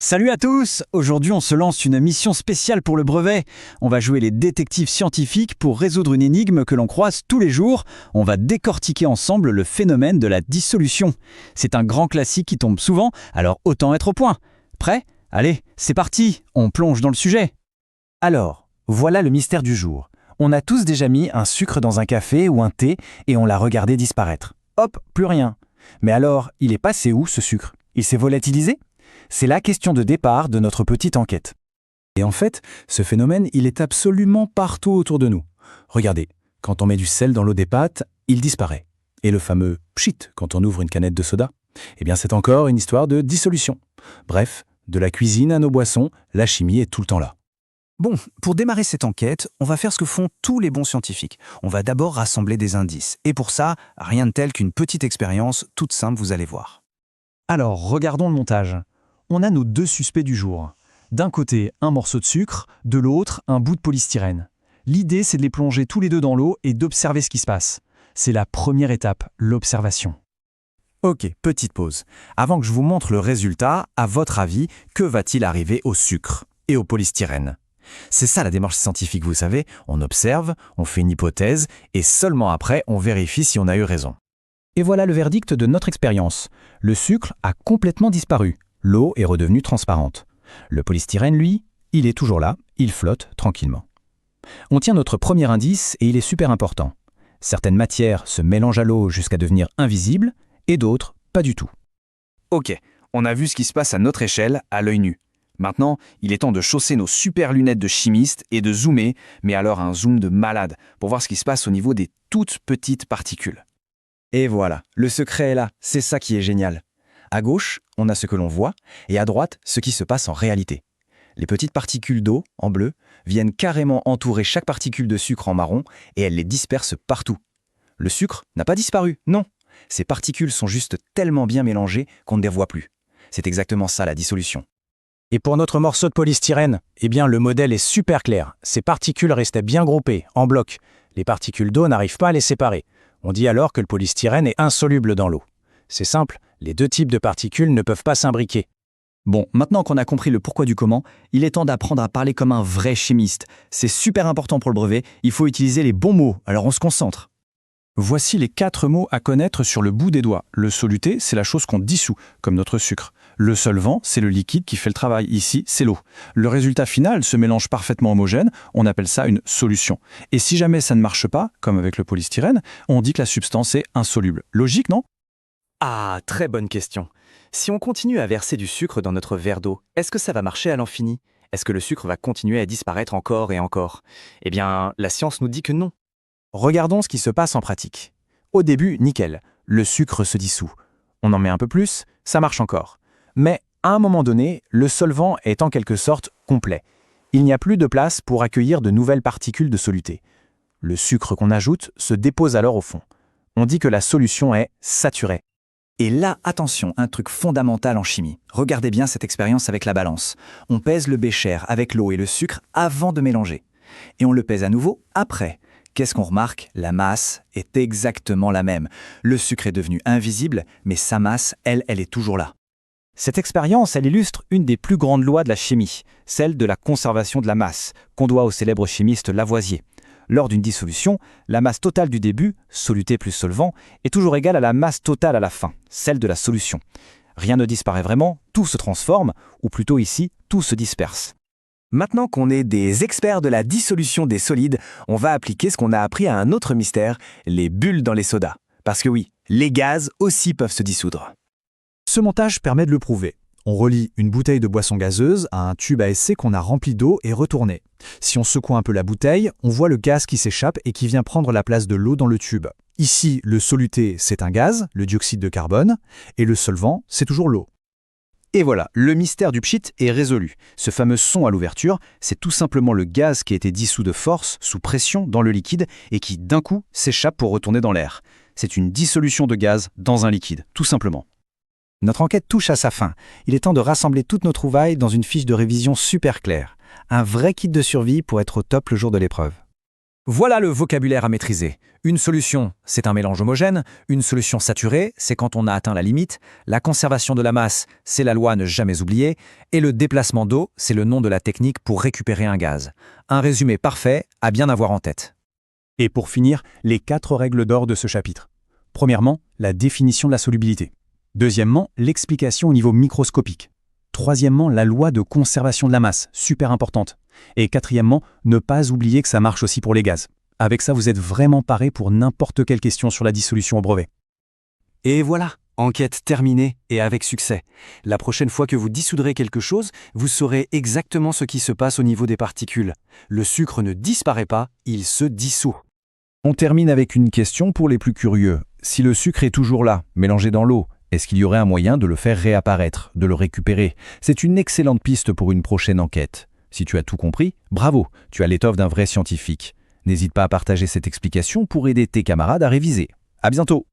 Salut à tous! Aujourd'hui, on se lance une mission spéciale pour le brevet. On va jouer les détectives scientifiques pour résoudre une énigme que l'on croise tous les jours. On va décortiquer ensemble le phénomène de la dissolution. C'est un grand classique qui tombe souvent, alors autant être au point. Prêt? Allez, c'est parti, on plonge dans le sujet. Alors, voilà le mystère du jour. On a tous déjà mis un sucre dans un café ou un thé et on l'a regardé disparaître. Hop, plus rien. Mais alors, il est passé où ce sucre? Il s'est volatilisé? C'est la question de départ de notre petite enquête. Et en fait, ce phénomène, il est absolument partout autour de nous. Regardez, quand on met du sel dans l'eau des pâtes, il disparaît. Et le fameux pchit quand on ouvre une canette de soda, eh bien c'est encore une histoire de dissolution. Bref, de la cuisine à nos boissons, la chimie est tout le temps là. Bon, pour démarrer cette enquête, on va faire ce que font tous les bons scientifiques. On va d'abord rassembler des indices. Et pour ça, rien de tel qu'une petite expérience, toute simple, vous allez voir. Alors, regardons le montage. On a nos deux suspects du jour. D'un côté, un morceau de sucre, de l'autre, un bout de polystyrène. L'idée, c'est de les plonger tous les deux dans l'eau et d'observer ce qui se passe. C'est la première étape, l'observation. Ok, petite pause. Avant que je vous montre le résultat, à votre avis, que va-t-il arriver au sucre et au polystyrène? C'est ça la démarche scientifique, vous savez. On observe, on fait une hypothèse et seulement après, on vérifie si on a eu raison. Et voilà le verdict de notre expérience. Le sucre a complètement disparu. L'eau est redevenue transparente. Le polystyrène, lui, il est toujours là, il flotte tranquillement. On tient notre premier indice et il est super important. Certaines matières se mélangent à l'eau jusqu'à devenir invisibles et d'autres, pas du tout. Ok, on a vu ce qui se passe à notre échelle, à l'œil nu. Maintenant, il est temps de chausser nos super lunettes de chimiste et de zoomer, mais alors un zoom de malade, pour voir ce qui se passe au niveau des toutes petites particules. Et voilà, le secret est là, c'est ça qui est génial. À gauche, on a ce que l'on voit, et à droite, ce qui se passe en réalité. Les petites particules d'eau, en bleu, viennent carrément entourer chaque particule de sucre en marron, et elles les dispersent partout. Le sucre n'a pas disparu, non. Ces particules sont juste tellement bien mélangées qu'on ne les voit plus. C'est exactement ça la dissolution. Et pour notre morceau de polystyrène, eh bien le modèle est super clair. Ces particules restaient bien groupées, en bloc. Les particules d'eau n'arrivent pas à les séparer. On dit alors que le polystyrène est insoluble dans l'eau. C'est simple, les deux types de particules ne peuvent pas s'imbriquer. Bon, maintenant qu'on a compris le pourquoi du comment, il est temps d'apprendre à parler comme un vrai chimiste. C'est super important pour le brevet, il faut utiliser les bons mots, alors on se concentre. Voici les 4 mots à connaître sur le bout des doigts. Le soluté, c'est la chose qu'on dissout, comme notre sucre. Le solvant, c'est le liquide qui fait le travail. Ici, c'est l'eau. Le résultat final se mélange parfaitement homogène, on appelle ça une solution. Et si jamais ça ne marche pas, comme avec le polystyrène, on dit que la substance est insoluble. Logique, non ? Ah, très bonne question. Si on continue à verser du sucre dans notre verre d'eau, est-ce que ça va marcher à l'infini? Est-ce que le sucre va continuer à disparaître encore et encore? Eh bien, la science nous dit que non. Regardons ce qui se passe en pratique. Au début, nickel, le sucre se dissout. On en met un peu plus, ça marche encore. Mais à un moment donné, le solvant est en quelque sorte complet. Il n'y a plus de place pour accueillir de nouvelles particules de soluté. Le sucre qu'on ajoute se dépose alors au fond. On dit que la solution est saturée. Et là, attention, un truc fondamental en chimie. Regardez bien cette expérience avec la balance. On pèse le bécher avec l'eau et le sucre avant de mélanger. Et on le pèse à nouveau après. Qu'est-ce qu'on remarque? La masse est exactement la même. Le sucre est devenu invisible, mais sa masse, elle est toujours là. Cette expérience, elle illustre une des plus grandes lois de la chimie, celle de la conservation de la masse, qu'on doit au célèbre chimiste Lavoisier. Lors d'une dissolution, la masse totale du début, soluté plus solvant, est toujours égale à la masse totale à la fin, celle de la solution. Rien ne disparaît vraiment, tout se transforme, ou plutôt ici, tout se disperse. Maintenant qu'on est des experts de la dissolution des solides, on va appliquer ce qu'on a appris à un autre mystère, les bulles dans les sodas. Parce que oui, les gaz aussi peuvent se dissoudre. Ce montage permet de le prouver. On relie une bouteille de boisson gazeuse à un tube à essai qu'on a rempli d'eau et retourné. Si on secoue un peu la bouteille, on voit le gaz qui s'échappe et qui vient prendre la place de l'eau dans le tube. Ici, le soluté, c'est un gaz, le dioxyde de carbone, et le solvant, c'est toujours l'eau. Et voilà, le mystère du pchit est résolu. Ce fameux son à l'ouverture, c'est tout simplement le gaz qui a été dissous de force, sous pression, dans le liquide, et qui, d'un coup, s'échappe pour retourner dans l'air. C'est une dissolution de gaz dans un liquide, tout simplement. Notre enquête touche à sa fin. Il est temps de rassembler toutes nos trouvailles dans une fiche de révision super claire. Un vrai kit de survie pour être au top le jour de l'épreuve. Voilà le vocabulaire à maîtriser. Une solution, c'est un mélange homogène. Une solution saturée, c'est quand on a atteint la limite. La conservation de la masse, c'est la loi à ne jamais oublier. Et le déplacement d'eau, c'est le nom de la technique pour récupérer un gaz. Un résumé parfait à bien avoir en tête. Et pour finir, les 4 règles d'or de ce chapitre. Premièrement, la définition de la solubilité. Deuxièmement, l'explication au niveau microscopique. Troisièmement, la loi de conservation de la masse, super importante. Et quatrièmement, ne pas oublier que ça marche aussi pour les gaz. Avec ça, vous êtes vraiment paré pour n'importe quelle question sur la dissolution au brevet. Et voilà, enquête terminée et avec succès. La prochaine fois que vous dissoudrez quelque chose, vous saurez exactement ce qui se passe au niveau des particules. Le sucre ne disparaît pas, il se dissout. On termine avec une question pour les plus curieux. Si le sucre est toujours là, mélangé dans l'eau, est-ce qu'il y aurait un moyen de le faire réapparaître, de le récupérer? C'est une excellente piste pour une prochaine enquête. Si tu as tout compris, bravo, tu as l'étoffe d'un vrai scientifique. N'hésite pas à partager cette explication pour aider tes camarades à réviser. À bientôt!